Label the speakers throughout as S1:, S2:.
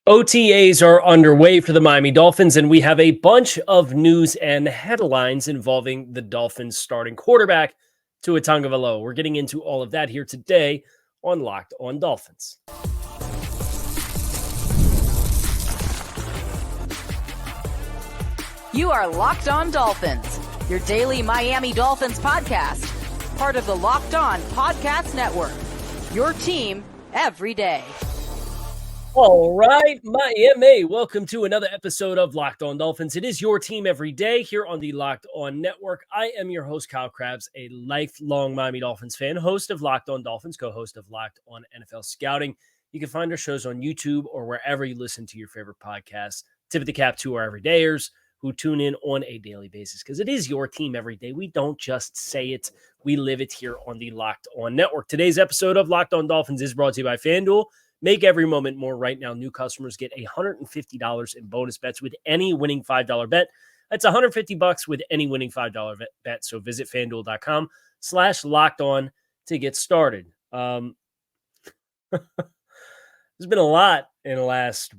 S1: OTAs are underway for the Miami Dolphins, and we have a bunch of news and headlines involving the Dolphins starting quarterback, Tua Tagovailoa. We're getting into all of that here today on Locked On Dolphins.
S2: You are Locked On Dolphins, your daily Miami Dolphins podcast, part of the Locked On Podcast Network, your team every day.
S1: All right, Miami, welcome to another episode of Locked On Dolphins. It is your team every day here on the Locked On Network. I am your host, Kyle Krabs, a lifelong Miami Dolphins fan, host of Locked On Dolphins, co-host of Locked On NFL Scouting. You can find our shows on YouTube or wherever you listen to your favorite podcasts. Tip of the cap to our everydayers who tune in on a daily basis because it is your team every day. We don't just say it, we live it here on the Locked On Network. Today's episode of Locked On Dolphins is brought to you by FanDuel. Make every moment more. Right now, new customers get $150 in bonus bets with any winning $5 bet. That's $150 with any winning $5 bet. So visit FanDuel.com/lockedon to get started. There's been a lot in the last,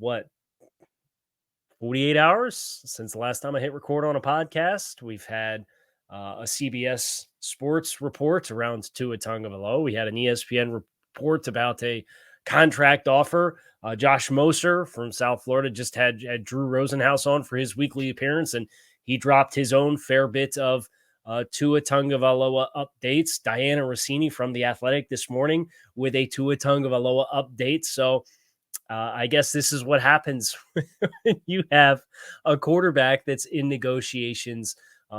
S1: 48 hours since the last time I hit record on a podcast. We've had a CBS Sports report around Tua Tagovailoa. We had an ESPN report about a contract offer. Josh Moser from South Florida just had Drew Rosenhaus on for his weekly appearance, and he dropped his own fair bit of Tua Tagovailoa updates. Diana Rossini from The Athletic this morning with a Tua Tagovailoa update. So I guess this is what happens when you have a quarterback that's in negotiations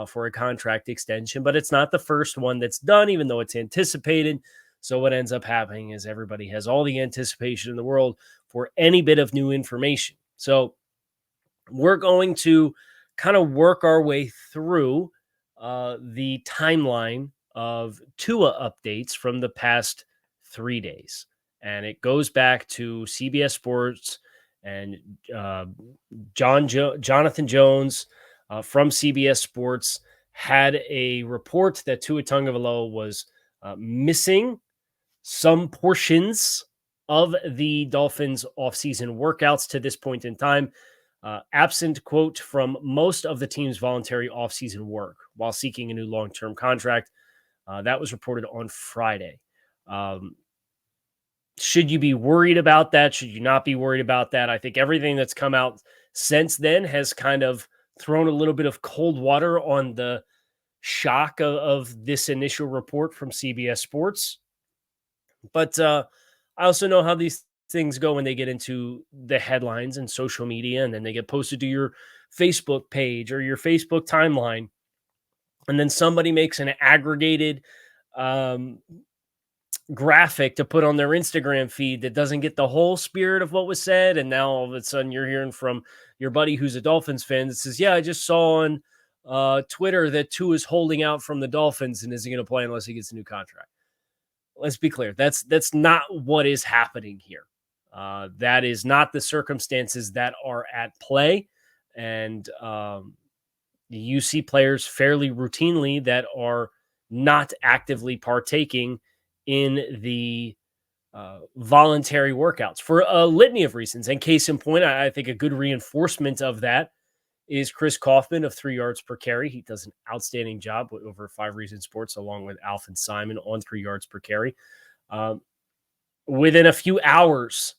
S1: for a contract extension, but it's not the first one that's done, even though it's anticipated. So what ends up happening is everybody has all the anticipation in the world for any bit of new information. So we're going to kind of work our way through the timeline of Tua updates from the past 3 days. And it goes back to CBS Sports and Jonathan Jones from CBS Sports had a report that Tua Tagovailoa was missing some portions of the Dolphins' offseason workouts to this point in time, absent, quote, from most of the team's voluntary offseason work while seeking a new long-term contract. That was reported on Friday. Should you be worried about that? Should you not be worried about that? I think everything that's come out since then has kind of thrown a little bit of cold water on the shock of this initial report from CBS Sports. But I also know how these things go when they get into the headlines and social media, and then they get posted to your Facebook page or your Facebook timeline. And then somebody makes an aggregated graphic to put on their Instagram feed that doesn't get the whole spirit of what was said. And now all of a sudden you're hearing from your buddy who's a Dolphins fan that says, yeah, I just saw on Twitter that Tua is holding out from the Dolphins and isn't going to play unless he gets a new contract. Let's be clear. That's not what is happening here. That is not the circumstances that are at play. And you see players fairly routinely that are not actively partaking in the voluntary workouts for a litany of reasons. And case in point, I think a good reinforcement of that is Chris Kaufman of 3 yards per carry. He does an outstanding job over 5 Reason Sports, along with Alfred Simon on 3 yards per carry. Within a few hours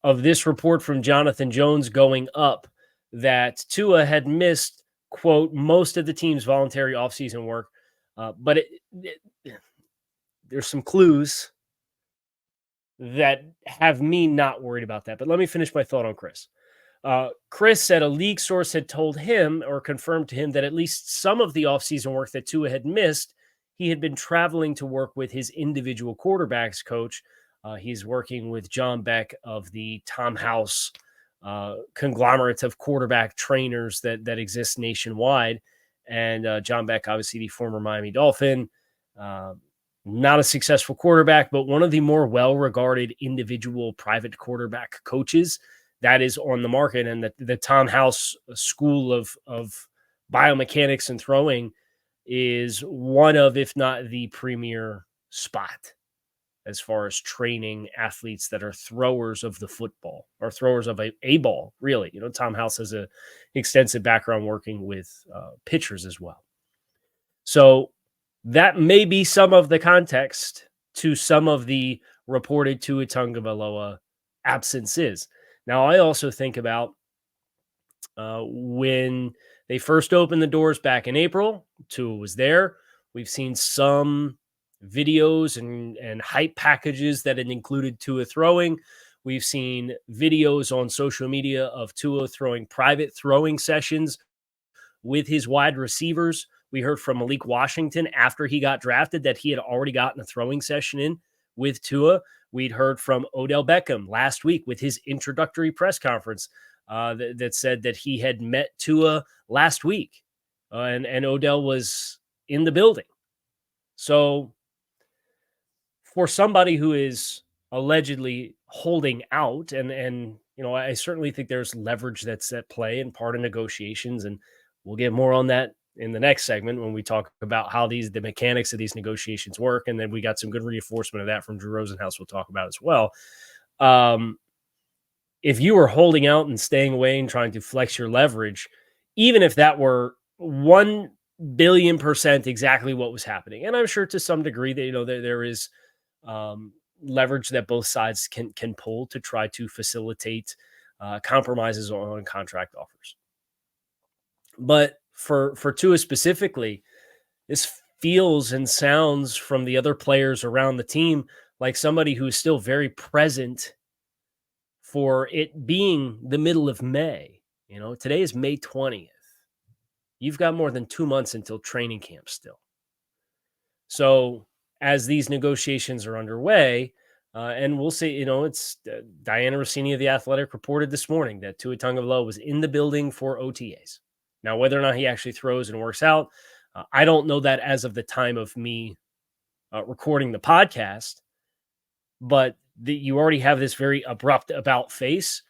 S1: of this report from Jonathan Jones going up that Tua had missed, quote, most of the team's voluntary offseason work. But there's some clues that have me not worried about that. But let me finish my thought on Chris. Chris said a league source had told him or confirmed to him that at least some of the offseason work that Tua had missed, he had been traveling to work with his individual quarterbacks coach. He's working with John Beck of the Tom House conglomerate of quarterback trainers that exists nationwide. And John Beck, obviously the former Miami Dolphin, not a successful quarterback, but one of the more well-regarded individual private quarterback coaches that is on the market. And the Tom House School of biomechanics and throwing is one of, if not the premier spot as far as training athletes that are throwers of the football or throwers of a ball, really. Tom House has a extensive background working with pitchers as well. So that may be some of the context to some of the reported Tua Tagovailoa absences. Now, I also think about when they first opened the doors back in April, Tua was there. We've seen some videos and hype packages that had included Tua throwing. We've seen videos on social media of Tua throwing private throwing sessions with his wide receivers. We heard from Malik Washington after he got drafted that he had already gotten a throwing session in with Tua. We'd heard from Odell Beckham last week with his introductory press conference that said that he had met Tua last week and Odell was in the building. So for somebody who is allegedly holding out, and I certainly think there's leverage that's at play and part of negotiations, and we'll get more on that in the next segment when we talk about how the mechanics of these negotiations work, and then we got some good reinforcement of that from Drew Rosenhaus we'll talk about as well. If you were holding out and staying away and trying to flex your leverage, even if that were 1 billion% exactly what was happening, and I'm sure to some degree that there is leverage that both sides can pull to try to facilitate compromises on contract offers. But for Tua specifically, this feels and sounds from the other players around the team like somebody who is still very present for it being the middle of May. Today is May 20th. You've got more than 2 months until training camp still. So as these negotiations are underway, and we'll see, it's Diana Rossini of The Athletic reported this morning that Tua Tagovailoa was in the building for OTAs. Now, whether or not he actually throws and works out, I don't know that as of the time of me recording the podcast, but you already have this very abrupt about face.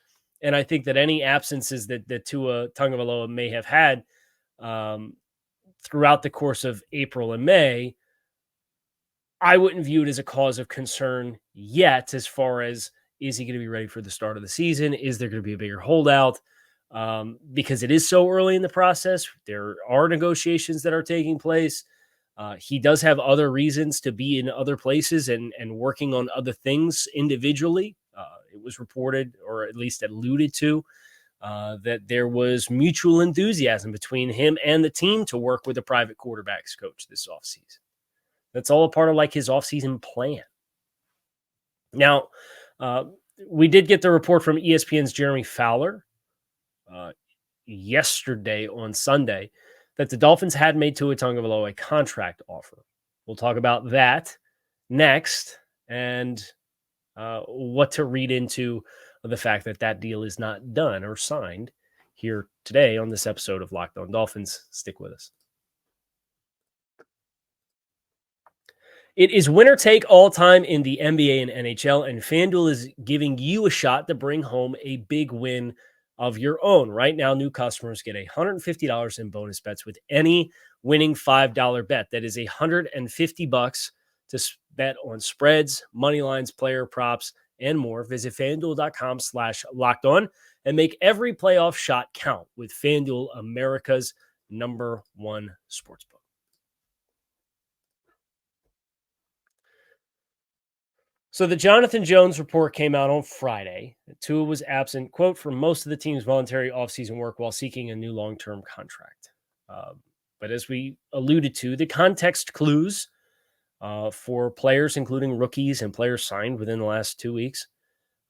S1: And I think that any absences that Tua Tagovailoa may have had throughout the course of April and May, I wouldn't view it as a cause of concern yet, as far as, is he going to be ready for the start of the season? Is there going to be a bigger holdout? Because it is so early in the process. There are negotiations that are taking place. He does have other reasons to be in other places and working on other things individually. It was reported, or at least alluded to, that there was mutual enthusiasm between him and the team to work with a private quarterbacks coach this offseason. That's all a part of his offseason plan. Now, we did get the report from ESPN's Jeremy Fowler yesterday on Sunday that the Dolphins had made Tua Tagovailoa a contract offer. We'll talk about that next and what to read into the fact that deal is not done or signed here today on this episode of Locked On Dolphins. Stick with us. It is winner take all time in the NBA and NHL, and FanDuel is giving you a shot to bring home a big win of your own. Right now, new customers get $150 in bonus bets with any winning $5 bet. That is $150 to bet on spreads, money lines, player props, and more. Visit FanDuel.com/lockedon and make every playoff shot count with FanDuel, America's #1 sportsbook. So the Jonathan Jones report came out on Friday. Tua was absent, quote, for most of the team's voluntary offseason work while seeking a new long-term contract. But as we alluded to, the context clues for players, including rookies and players signed within the last 2 weeks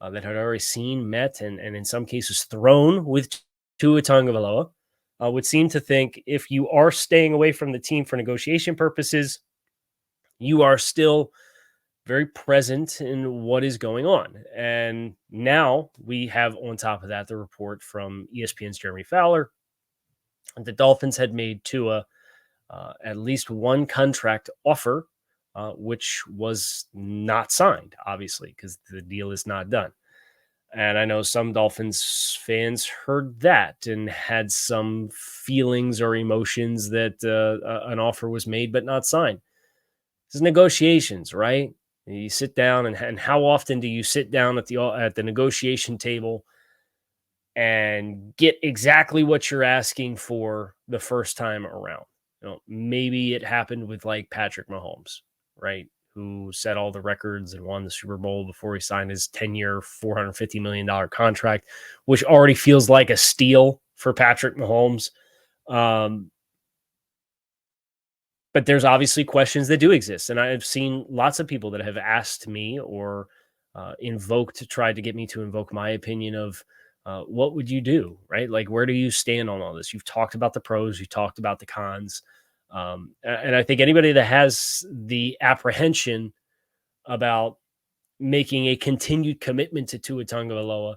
S1: that had already seen, met, and in some cases thrown with Tua Tagovailoa, would seem to think if you are staying away from the team for negotiation purposes, you are still very present in what is going on. And now we have on top of that the report from ESPN's Jeremy Fowler. The Dolphins had made Tua at least one contract offer, which was not signed, obviously, because the deal is not done. And I know some Dolphins fans heard that and had some feelings or emotions that an offer was made but not signed. This is negotiations, right? You sit down, and how often do you sit down at the negotiation table and get exactly what you're asking for the first time around? Maybe it happened with like Patrick Mahomes, right? Who set all the records and won the Super Bowl before he signed his 10-year, $450 million contract, which already feels like a steal for Patrick Mahomes. But there's obviously questions that do exist. And I've seen lots of people that have asked me or tried to get me to invoke my opinion of what would you do, right? Like, where do you stand on all this? You've talked about the pros, you talked about the cons. And I think anybody that has the apprehension about making a continued commitment to Tua Tagovailoa,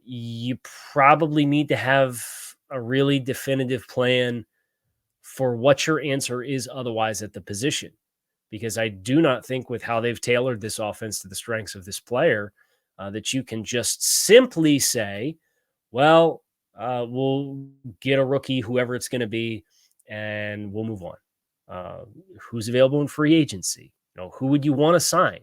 S1: you probably need to have a really definitive plan for what your answer is otherwise at the position. Because I do not think, with how they've tailored this offense to the strengths of this player, that you can just simply say, well, we'll get a rookie, whoever it's going to be, and we'll move on. Who's available in free agency? Who would you want to sign?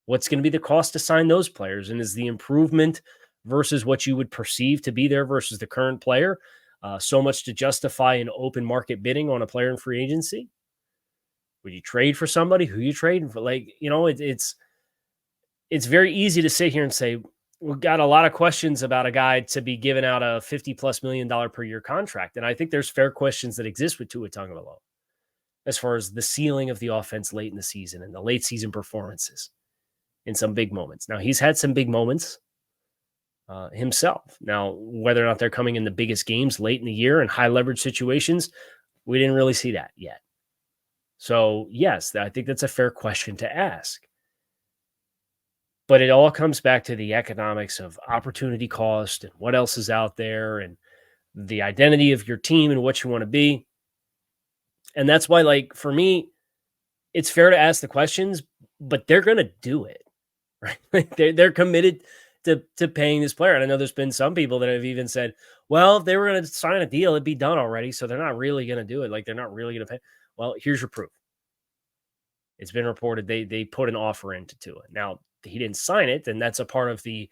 S1: What's going to be the cost to sign those players? And is the improvement versus what you would perceive to be there versus the current player so much to justify an open market bidding on a player in free agency? Would you trade for somebody? Who you trading for? It's very easy to sit here and say, we've got a lot of questions about a guy to be given out a $50+ million per year contract. And I think there's fair questions that exist with Tua Tagovailoa as far as the ceiling of the offense late in the season and the late season performances in some big moments. Now, he's had some big moments himself. Now, whether or not they're coming in the biggest games late in the year and high leverage situations, we didn't really see that yet. So, yes, I think that's a fair question to ask. But it all comes back to the economics of opportunity cost and what else is out there and the identity of your team and what you want to be. And that's why, like, for me, it's fair to ask the questions, but they're going to do it, right? They're committed to paying this player. And I know there's been some people that have even said, well, if they were going to sign a deal, it'd be done already. So they're not really going to do it. Like, they're not really going to pay. Well, here's your proof. It's been reported they put an offer into Tua. Now, he didn't sign it, and that's a part of the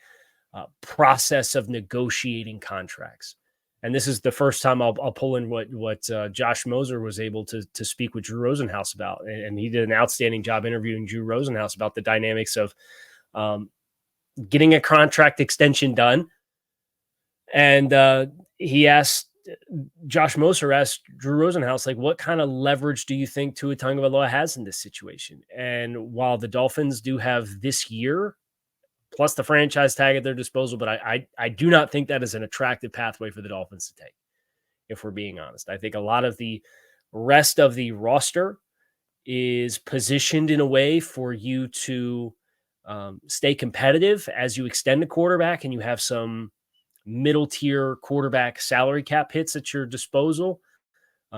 S1: process of negotiating contracts. And this is the first time I'll pull in what Josh Moser was able to speak with Drew Rosenhaus about. And he did an outstanding job interviewing Drew Rosenhaus about the dynamics of getting a contract extension done. And Josh Moser asked Drew Rosenhaus, like, what kind of leverage do you think Tua Tagovailoa has in this situation? And while the Dolphins do have this year plus the franchise tag at their disposal, but I do not think that is an attractive pathway for the Dolphins to take, if we're being honest. I think a lot of the rest of the roster is positioned in a way for you to stay competitive as you extend the quarterback and you have some middle tier quarterback salary cap hits at your disposal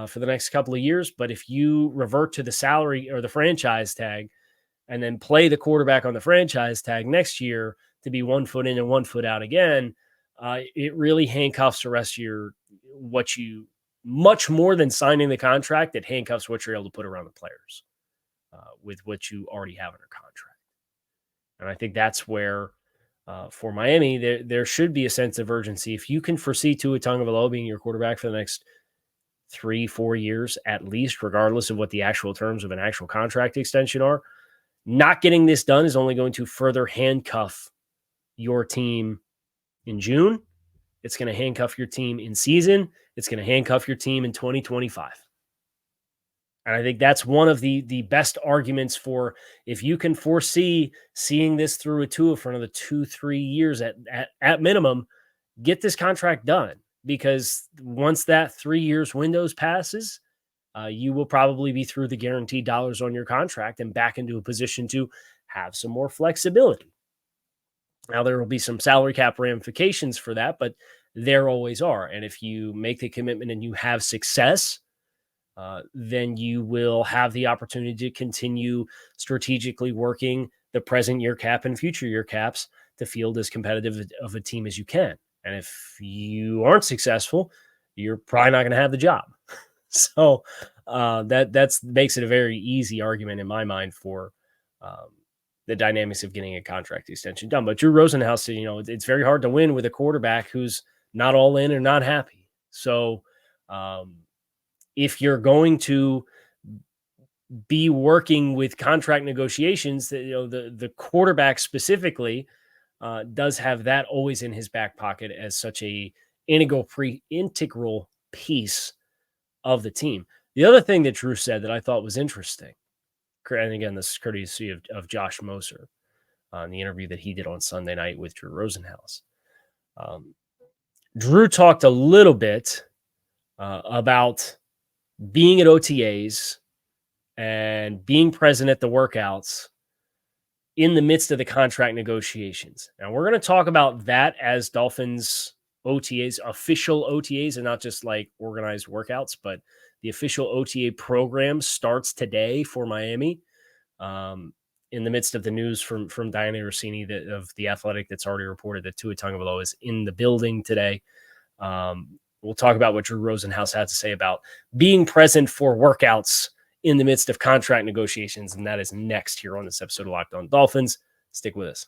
S1: for the next couple of years. But if you revert to the salary or the franchise tag and then play the quarterback on the franchise tag next year to be 1 foot in and 1 foot out again, it really handcuffs the rest of much more than signing the contract. It handcuffs what you're able to put around the players with what you already have under contract. And I think that's where for Miami, there should be a sense of urgency. If you can foresee Tua Tagovailoa being your quarterback for the next 3-4 years, at least, regardless of what the actual terms of an actual contract extension are, not getting this done is only going to further handcuff your team in June. It's going to handcuff your team in season. It's going to handcuff your team in 2025. And I think that's one of the best arguments for, if you can foresee seeing this through a Tua for another 2-3 years at minimum, get this contract done. Because once that 3 years windows passes, you will probably be through the guaranteed dollars on your contract and back into a position to have some more flexibility. Now, there will be some salary cap ramifications for that, but there always are. And if you make the commitment and you have success, then you will have the opportunity to continue strategically working the present year cap and future year caps to field as competitive of a team as you can. And if you aren't successful, you're probably not going to have the job. So that makes it a very easy argument in my mind for the dynamics of getting a contract extension done. But Drew Rosenhaus said, it's very hard to win with a quarterback who's not all in or not happy. So if you're going to be working with contract negotiations, the quarterback specifically does have that always in his back pocket as such a integral piece of the team. The other thing that Drew said that I thought was interesting, and again, this is courtesy of Josh Moser on the interview that he did on Sunday night with Drew Rosenhaus. Drew talked a little bit about being at OTAs and being present at the workouts in the midst of the contract negotiations. Now, we're going to talk about that as Dolphins OTAs, official OTAs, and not just like organized workouts, but the official OTA program starts today for Miami. In the midst of the news from Dianna Rossini of The Athletic that's already reported that Tua Tagovailoa is in the building today. We'll talk about what Drew Rosenhaus had to say about being present for workouts in the midst of contract negotiations, and that is next here on this episode of Locked On Dolphins. Stick with us.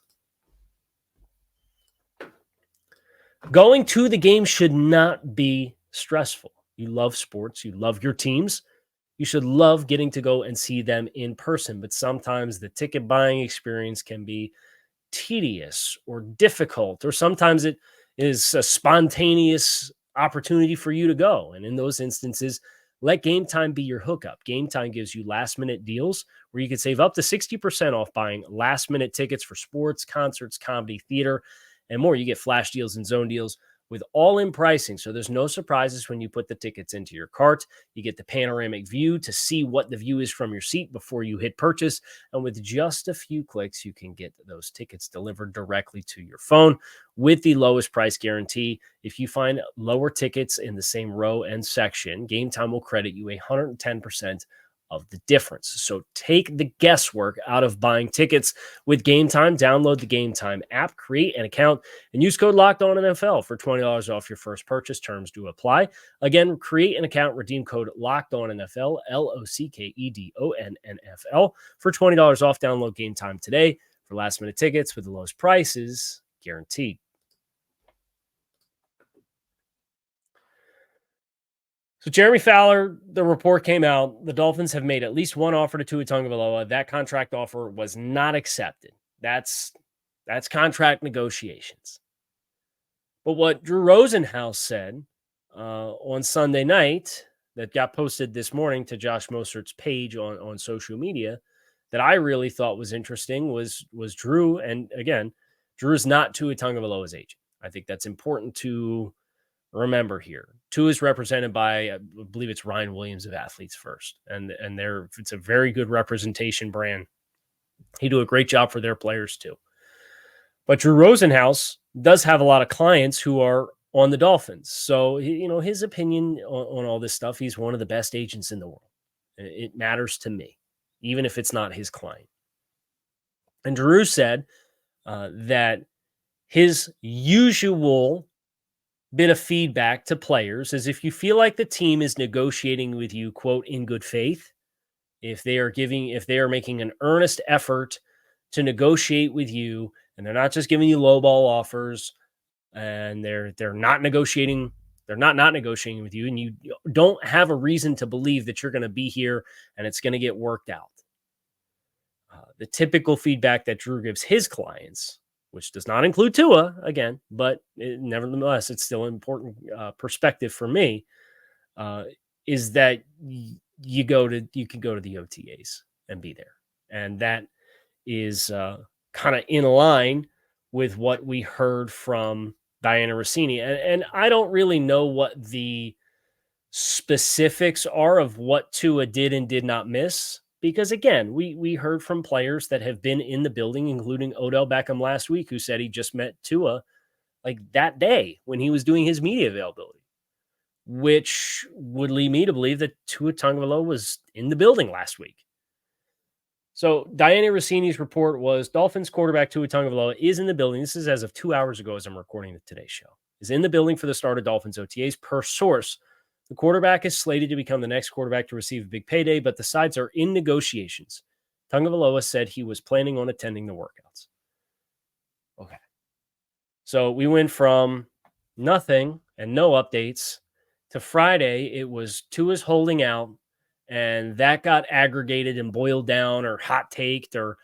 S1: Going to the game should not be stressful. You love sports. You love your teams. You should love getting to go and see them in person, but sometimes the ticket buying experience can be tedious or difficult, or sometimes it is a spontaneous opportunity for you to go. And in those instances, let GameTime be your hookup. GameTime gives you last-minute deals where you can save up to 60% off buying last-minute tickets for sports, concerts, comedy, theater, and more. You get flash deals and zone deals with all-in pricing, so there's no surprises when you put the tickets into your cart. You get the panoramic view to see what the view is from your seat before you hit purchase, and with just a few clicks, you can get those tickets delivered directly to your phone with the lowest price guarantee. If you find lower tickets in the same row and section, GameTime will credit you 110% of the difference. So take the guesswork out of buying tickets with GameTime. Download the GameTime app, create an account, and use code LOCKEDONNFL for $20 off your first purchase. Terms do apply. Again, create an account, redeem code LOCKEDONNFL, LOCKEDONNFL for $20 off. Download GameTime today for last-minute tickets with the lowest prices guaranteed. So Jeremy Fowler, the report came out. The Dolphins have made at least one offer to Tua Tagovailoa. That contract offer was not accepted. That's contract negotiations. But what Drew Rosenhaus said on Sunday night that got posted this morning to Josh Mosert's page on social media that I really thought was interesting was Drew. And again, Drew is not Tua Tagovailoa's agent. I think that's important to remember here. Tua is represented by, I believe it's Ryan Williams of Athletes First. And it's a very good representation brand. He do a great job for their players too. But Drew Rosenhaus does have a lot of clients who are on the Dolphins. So, his opinion on all this stuff, he's one of the best agents in the world. It matters to me, even if it's not his client. And Drew said that his usual bit of feedback to players is if you feel like the team is negotiating with you, quote, in good faith, if they are making an earnest effort to negotiate with you, and they're not just giving you lowball offers, and they're not negotiating with you, and you don't have a reason to believe that you're going to be here and it's going to get worked out. The typical feedback that Drew gives his clients, which does not include Tua again, but nevertheless, it's still an important perspective for me, is that you can go to the OTAs and be there. And that is kind of in line with what we heard from Dianna Rossini. And I don't really know what the specifics are of what Tua did and did not miss. Because, again, we heard from players that have been in the building, including Odell Beckham last week, who said he just met Tua like that day when he was doing his media availability, which would lead me to believe that Tua Tagovailoa was in the building last week. So Dianna Rossini's report was Dolphins quarterback Tua Tagovailoa is in the building. This is as of 2 hours ago as I'm recording today's show. Is in the building for the start of Dolphins OTAs. Per source, the quarterback is slated to become the next quarterback to receive a big payday, but the sides are in negotiations Tagovailoa said he was planning on attending the workouts. Okay. So we went from nothing and no updates to Friday. It was Tua's holding out, and that got aggregated and boiled down or hot taked or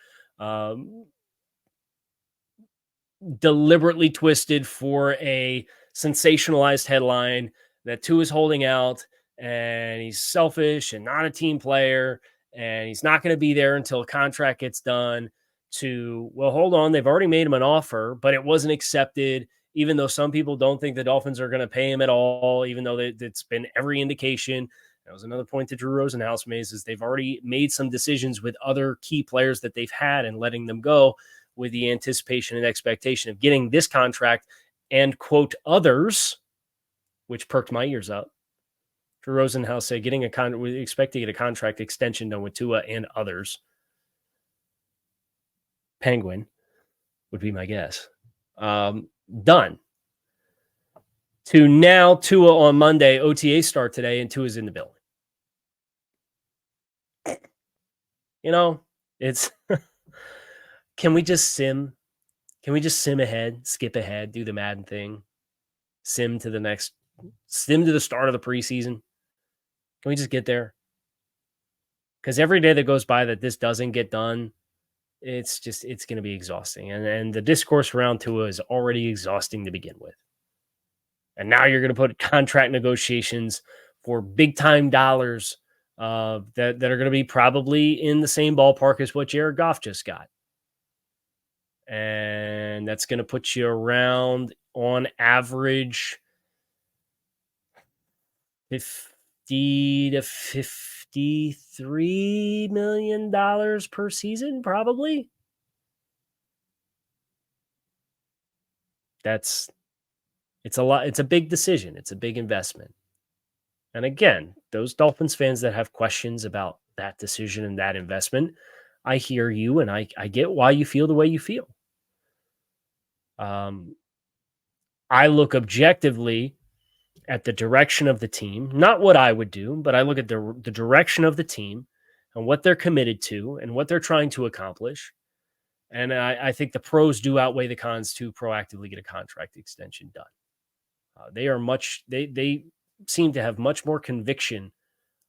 S1: deliberately twisted for a sensationalized headline that Tua's holding out and he's selfish and not a team player and he's not going to be there until a contract gets done, to, well, hold on, they've already made him an offer, but it wasn't accepted, even though some people don't think the Dolphins are going to pay him at all, even though it's been every indication. That was another point that Drew Rosenhaus made, is they've already made some decisions with other key players that they've had and letting them go with the anticipation and expectation of getting this contract and, quote, others, which perked my ears up. Drew Rosenhaus said we expect to get a contract extension done with Tua and others. Penguin would be my guess. Done. To now, Tua on Monday, OTA start today, and Tua's in the building. It's can we just sim? Can we just sim ahead, skip ahead, do the Madden thing, sim to the start of the preseason? Can we just get there? Because every day that goes by that this doesn't get done, it's going to be exhausting. And the discourse around Tua is already exhausting to begin with. And now you're going to put contract negotiations for big time dollars that are going to be probably in the same ballpark as what Jared Goff just got. And that's going to put you around, on average, $50 to $53 million per season, probably. It's a lot. It's a big decision. It's a big investment. And again, those Dolphins fans that have questions about that decision and that investment, I hear you, and I get why you feel the way you feel. I look objectively at the direction of the team, not what I would do, but I look at the direction of the team and what they're committed to and what they're trying to accomplish. And I think the pros do outweigh the cons to proactively get a contract extension done. They seem to have much more conviction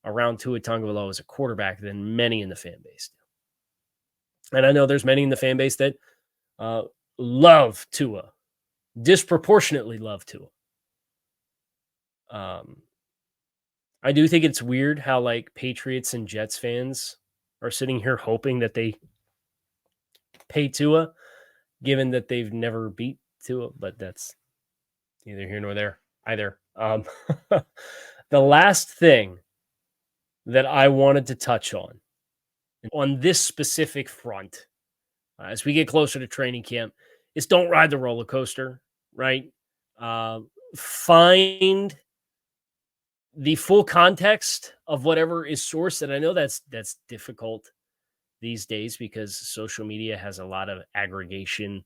S1: around Tua Tagovailoa as a quarterback than many in the fan base do. And I know there's many in the fan base that love Tua, disproportionately love Tua. I do think it's weird how Patriots and Jets fans are sitting here hoping that they pay Tua, given that they've never beat Tua, but that's neither here nor there either. The last thing that I wanted to touch on this specific front, as we get closer to training camp, is don't ride the roller coaster, right? Find the full context of whatever is sourced. And I know that's difficult these days because social media has a lot of aggregation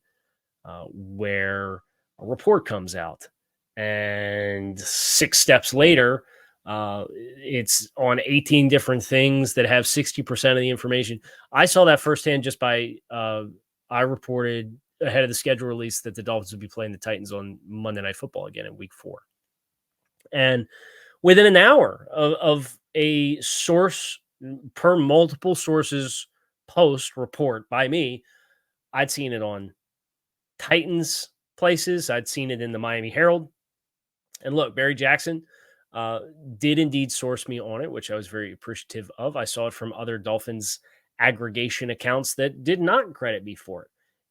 S1: where a report comes out and 6 steps later, it's on 18 different things that have 60% of the information. I saw that firsthand just by, I reported ahead of the schedule release that the Dolphins would be playing the Titans on Monday Night Football again in week 4. And within an hour of a source per multiple sources post report by me, I'd seen it on Titans places. I'd seen it in the Miami Herald. And look, Barry Jackson did indeed source me on it, which I was very appreciative of. I saw it from other Dolphins aggregation accounts that did not credit me for it.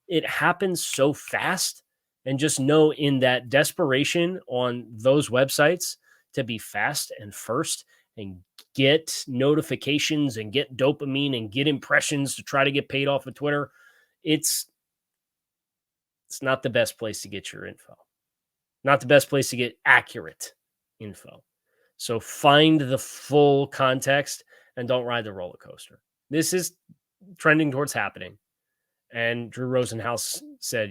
S1: It happens so fast, and just know in that desperation on those websites to be fast and first and get notifications and get dopamine and get impressions to try to get paid off of Twitter, it's not the best place to get your info. Not the best place to get accurate info. So find the full context and don't ride the roller coaster. This is trending towards happening. And Drew Rosenhaus said,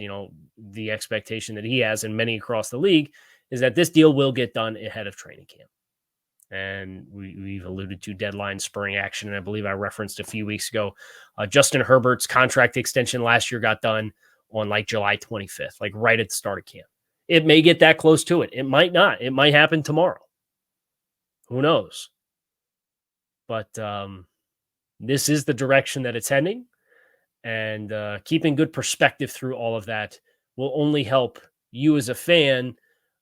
S1: the expectation that he has and many across the league is that this deal will get done ahead of training camp. And we've alluded to deadline spring action. And I believe I referenced a few weeks ago, Justin Herbert's contract extension last year got done on like July 25th, like right at the start of camp. It may get that close to it. It might not. It might happen tomorrow. Who knows? But this is the direction that it's heading. And keeping good perspective through all of that will only help you as a fan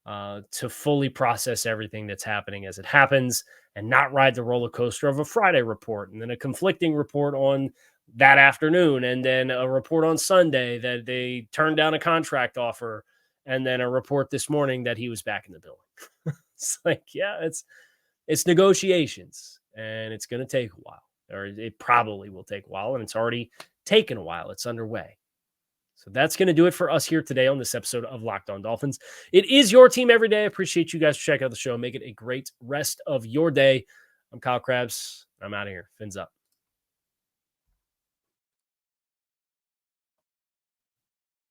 S1: to fully process everything that's happening as it happens and not ride the roller coaster of a Friday report and then a conflicting report on that afternoon and then a report on Sunday that they turned down a contract offer and then a report this morning that he was back in the building. It's like, yeah, it's negotiations and it's going to take a while, or it probably will take a while, and it's already taken a while. It's underway. So that's going to do it for us here today on this episode of Locked On Dolphins. It is your team every day. I appreciate you guys checking out the show. Make it a great rest of your day. I'm Kyle Krabs. I'm out of here. Fins up.